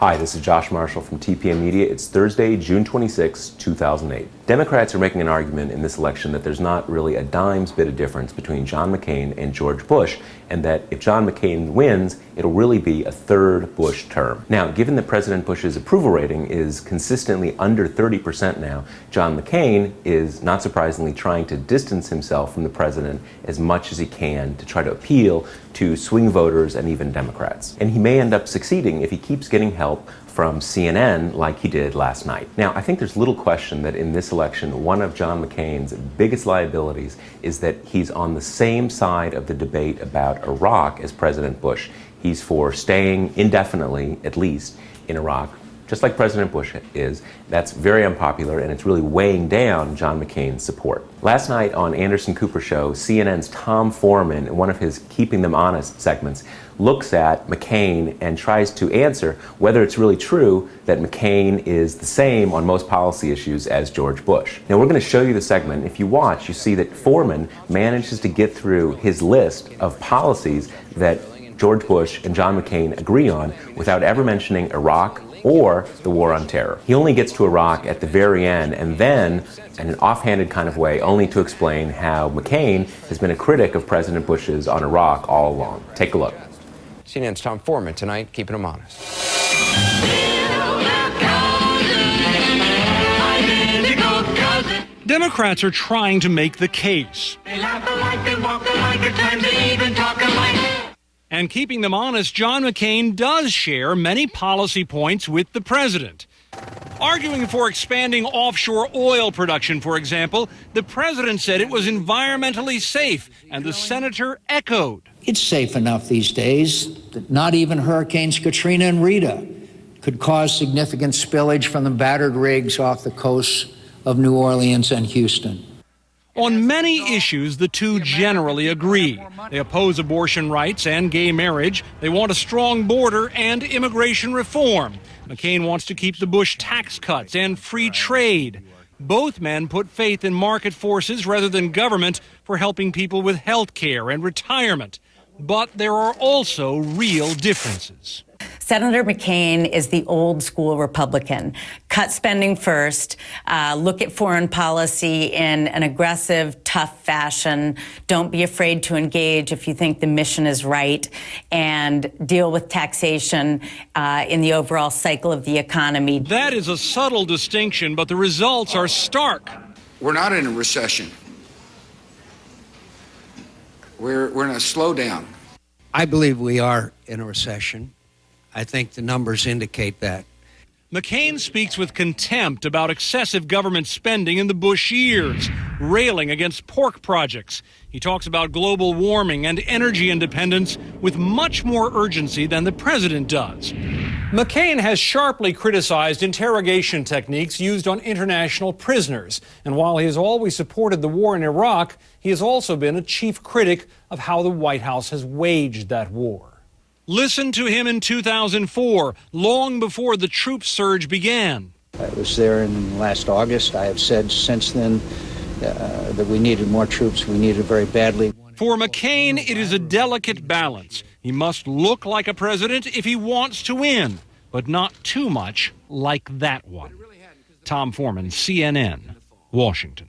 Hi, this is Josh Marshall from TPMtv. It's Thursday, June 26, 2008. Democrats are making an argument in this election that there's not really a dime's bit of difference between John McCain and George Bush, and that if John McCain wins, it'll really be a third Bush term. Now, given that President Bush's approval rating is consistently under 30% now, John McCain is, not surprisingly, trying to distance himself from the president as much as he can to try to appeal to swing voters and even Democrats. And he may end up succeeding if he keeps getting help from CNN like he did last night. Now, I think there's little question that in this election, one of John McCain's biggest liabilities is that he's on the same side of the debate about Iraq as President Bush. He's for staying indefinitely, at least, in Iraq, just like President Bush is. That's very unpopular, and it's really weighing down John McCain's support. Last night on Anderson Cooper's show, CNN's Tom Foreman, in one of his Keeping Them Honest segments, looks at McCain and tries to answer whether it's really true that McCain is the same on most policy issues as George Bush. Now, we're going to show you the segment. If you watch, you see that Foreman manages to get through his list of policies that George Bush and John McCain agree on without ever mentioning Iraq or the war on terror. He only gets to Iraq at the very end, and then, in an offhanded kind of way, only to explain how McCain has been a critic of President Bush's on Iraq all along. Take a look. CNN's Tom Foreman tonight, keeping them honest. Democrats are trying to make the case. They laugh alike, they walk alike, at times they even talk alike. And keeping them honest, John McCain does share many policy points with the president. Arguing for expanding offshore oil production, for example, the president said it was environmentally safe, and the senator echoed. It's safe enough these days that not even Hurricanes Katrina and Rita could cause significant spillage from the battered rigs off the coasts of New Orleans and Houston. On many issues, the two generally agree. They oppose abortion rights and gay marriage. They want a strong border and immigration reform. McCain wants to keep the Bush tax cuts and free trade. Both men put faith in market forces rather than government for helping people with health care and retirement. But there are also real differences. Senator McCain is the old school Republican. Cut spending first, look at foreign policy in an aggressive, tough fashion. Don't be afraid to engage if you think the mission is right, and deal with taxation in the overall cycle of the economy. That is a subtle distinction, but the results are stark. We're not in a recession. We're in a slowdown. I believe we are in a recession. I think the numbers indicate that. McCain speaks with contempt about excessive government spending in the Bush years, railing against pork projects. He talks about global warming and energy independence with much more urgency than the president does. McCain has sharply criticized interrogation techniques used on international prisoners. And while he has always supported the war in Iraq, he has also been a chief critic of how the White House has waged that war. Listen to him in 2004, long before the troop surge began. I was there in last August. I have said since then that we needed more troops. We needed very badly. For McCain, it is a delicate balance. He must look like a president if he wants to win, but not too much like that one. Tom Foreman, CNN, Washington.